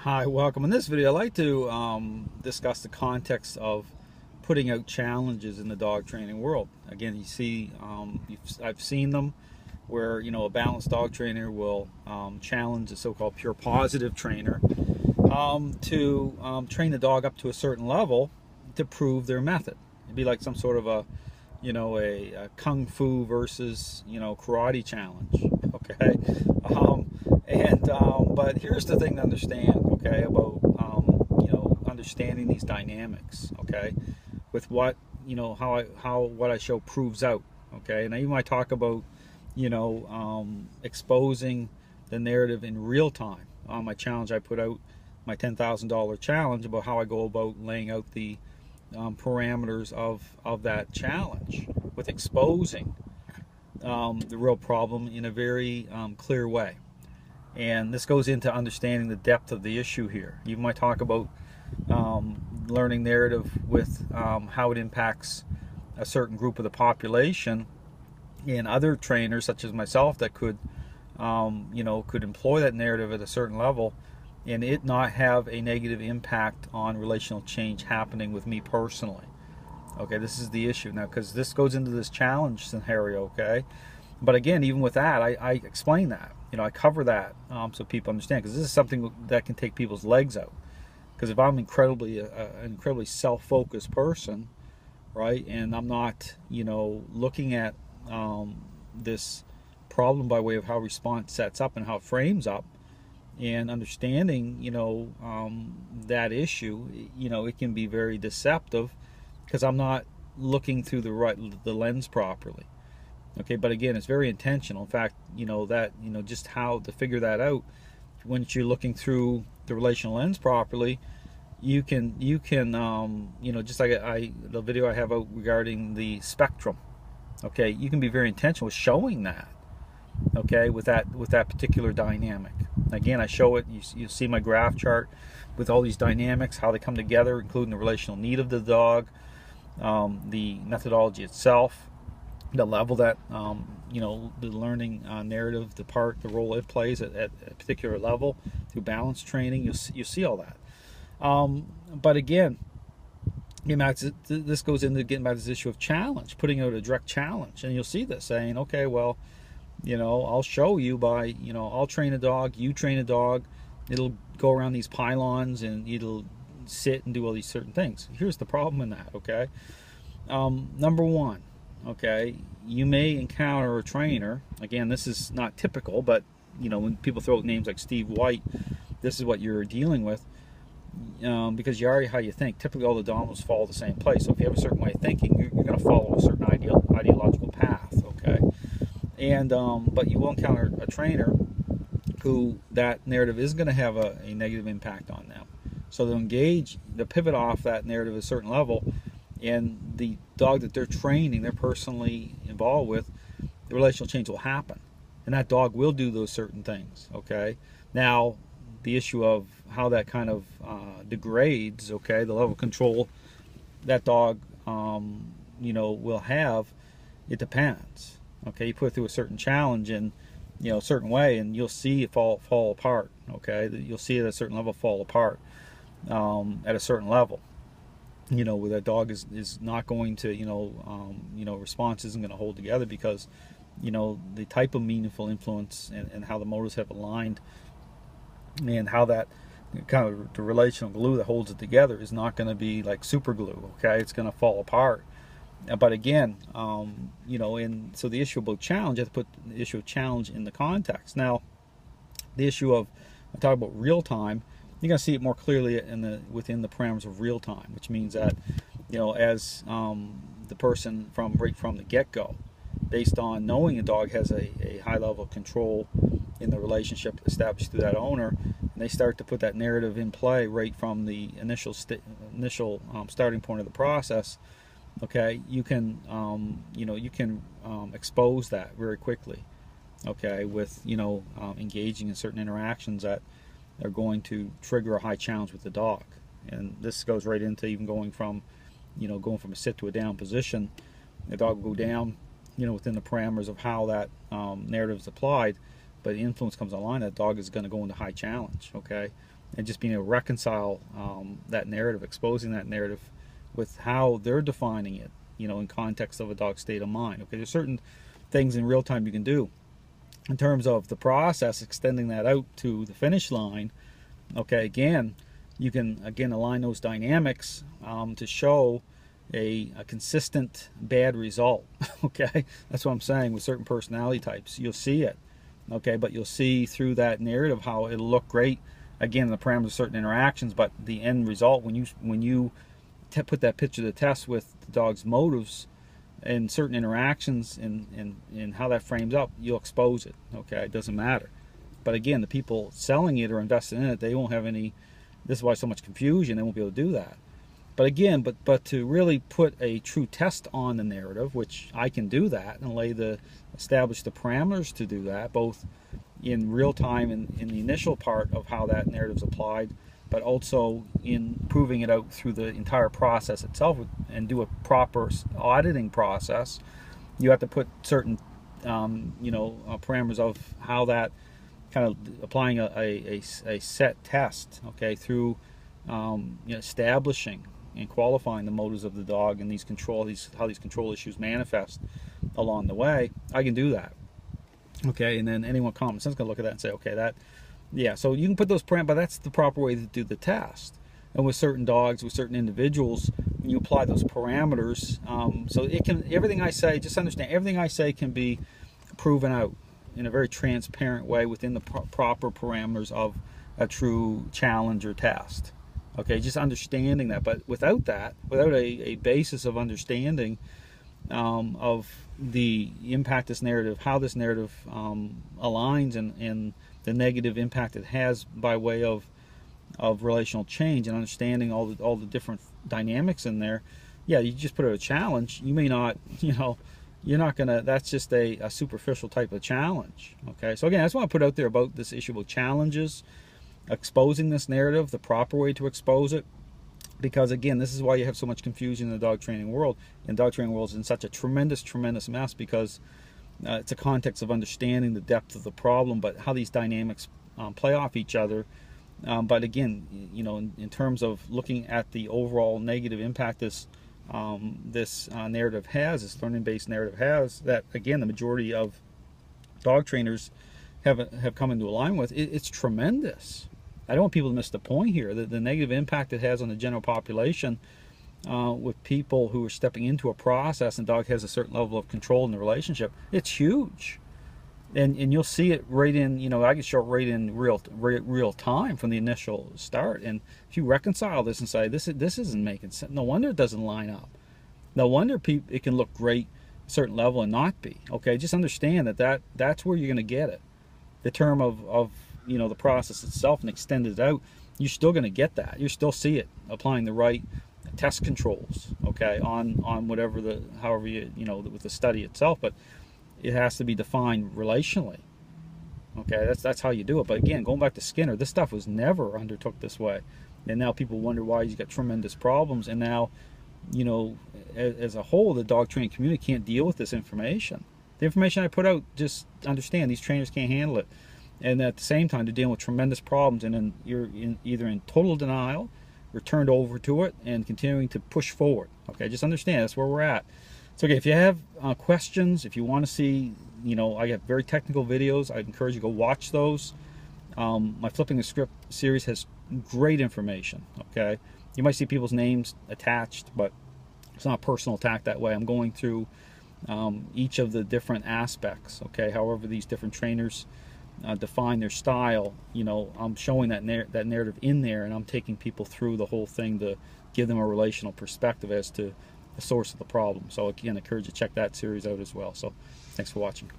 Hi, welcome. In this video, I'd like to discuss the context of putting out challenges in the dog training world. Again, you see, I've seen them where a balanced dog trainer will challenge a so-called pure positive trainer to train the dog up to a certain level to prove their method. It'd be like some sort of a kung fu versus karate challenge. Okay, but here's the thing to understand. Okay, about understanding these dynamics. Okay, with what how what I show proves out. Okay, and even when I talk about exposing the narrative in real time on my challenge, I put out my $10,000 challenge about how I go about laying out the parameters of that challenge with exposing the real problem in a very clear way. And this goes into understanding the depth of the issue here. Even when I talk about learning narrative with how it impacts a certain group of the population, and other trainers such as myself that could could employ that narrative at a certain level and it not have a negative impact on relational change happening with me personally. Okay, this is the issue now, because this goes into this challenge scenario. Okay, but again, even with that, I explain that. I cover that so people understand, because this is something that can take people's legs out. Because if I'm an incredibly self-focused person, right, and I'm not looking at this problem by way of how response sets up and how it frames up, and understanding that issue, it can be very deceptive because I'm not looking through the lens properly. Okay, but again, it's very intentional. In fact, just how to figure that out. Once you're looking through the relational lens properly, you can just like the video I have out regarding the spectrum. Okay, you can be very intentional with showing that. Okay, with that particular dynamic. Again, I show it. You see my graph chart with all these dynamics, how they come together, including the relational need of the dog, the methodology itself, the level that the learning narrative, the role it plays at a particular level through balance training. You see all that. But again, this goes into getting back to this issue of challenge, putting out a direct challenge, and you'll see this saying, okay, well, I'll show you by I'll train a dog, you train a dog, it'll go around these pylons and it'll sit and do all these certain things. Here's the problem in that. Okay, number one. Okay, you may encounter a trainer. Again, this is not typical, but when people throw out names like Steve White, this is what you're dealing with, because you already how you think. Typically, all the dominoes fall the same place. So if you have a certain way of thinking, you're going to follow a certain ideological path. Okay, and but you will encounter a trainer who that narrative is going to have a negative impact on them. So they'll pivot off that narrative at a certain level, and the dog that they're training, they're personally involved with, the relational change will happen, and that dog will do those certain things. Okay, now the issue of how that kind of degrades, okay, the level of control that dog will have, it depends. Okay, you put it through a certain challenge in a certain way, and you'll see it fall apart. Okay, you'll see it at a certain level fall apart at a certain level. Where that dog is not going to, response isn't going to hold together, because, the type of meaningful influence and how the motives have aligned, and how that kind of the relational glue that holds it together is not going to be like super glue. Okay, it's going to fall apart. But again, and so the issue about challenge, you have to put the issue of challenge in the context. Now, the issue of, I talk about real time, you're going to see it more clearly within the parameters of real time, which means that as the person right from the get-go, based on knowing a dog has a high level of control in the relationship established through that owner, and they start to put that narrative in play right from the initial starting point of the process. Okay, you can expose that very quickly. Okay, with engaging in certain interactions that are going to trigger a high challenge with the dog. And this goes right into even going from a sit to a down position. The dog will go down within the parameters of how that narrative is applied, but the influence comes online, that dog is going to go into high challenge. Okay, and just being able to reconcile that narrative, exposing that narrative with how they're defining it, you know, in context of a dog's state of mind. Okay, there's certain things in real time you can do in terms of the process, extending that out to the finish line. Okay, again, you can align those dynamics to show a consistent bad result. Okay, that's what I'm saying with certain personality types. You'll see it. Okay, but you'll see through that narrative how it'll look great. Again, the parameters of certain interactions, but the end result, when you put that picture to the test with the dog's motives and certain interactions and how that frames up, you'll expose it. Okay, it doesn't matter. But again, the people selling it or invested in it, they won't have any. This is why so much confusion. They won't be able to do that. But again, but to really put a true test on the narrative, which I can do that and establish the parameters to do that, both in real time and in the initial part of how that narrative's applied, but also in proving it out through the entire process itself and do a proper auditing process. You have to put certain parameters of how that kind of applying a set test, okay, through establishing and qualifying the motives of the dog and how these control issues manifest along the way. I can do that. Okay, and then anyone common sense can look at that and say, okay, so you can put those parameters, but that's the proper way to do the test. And with certain dogs, with certain individuals, you apply those parameters. So it can, everything I say, just understand, everything I say can be proven out in a very transparent way within the proper parameters of a true challenge or test. Okay, just understanding that. But without that, without a basis of understanding of the impact this narrative, how this narrative aligns and the negative impact it has by way of relational change and understanding all the different dynamics in there, yeah, you just put out a challenge. You may not, you're not gonna. That's just a superficial type of challenge. Okay, so again, I just want to put out there about this issue about challenges, exposing this narrative, the proper way to expose it, because again, this is why you have so much confusion in the dog training world. And dog training world is in such a tremendous mess because it's a context of understanding the depth of the problem, but how these dynamics play off each other. But again, in terms of looking at the overall negative impact this narrative has, this learning-based narrative has, that again the majority of dog trainers have come into alignment with, it's tremendous. I don't want people to miss the point here. The negative impact it has on the general population with people who are stepping into a process and dog has a certain level of control in the relationship, it's huge. And you'll see it right in, I can show it right in real time from the initial start. And if you reconcile this and say, this isn't making sense, no wonder it doesn't line up. No wonder it can look great at a certain level and not be. Okay, just understand that's where you're going to get it. The term of the process itself and extend it out, you're still going to get that. You still see it applying the right test controls, okay, on whatever however with the study itself, but it has to be defined relationally. Okay, that's how you do it. But again, going back to Skinner, this stuff was never undertook this way, and now people wonder why he's got tremendous problems. And now, as a whole, the dog training community can't deal with this information. The information I put out, just understand these trainers can't handle it, and at the same time they're dealing with tremendous problems, and then you're either in total denial, or turned over to it, and continuing to push forward. Okay, just understand that's where we're at. So okay, if you have questions, if you want to see, I have very technical videos, I encourage you to go watch those. My Flipping the Script series has great information, okay? You might see people's names attached, but it's not a personal attack that way. I'm going through each of the different aspects, okay? However these different trainers define their style, I'm showing that narrative in there, and I'm taking people through the whole thing to give them a relational perspective as to the source of the problem. So again, I encourage you to check that series out as well. So thanks for watching.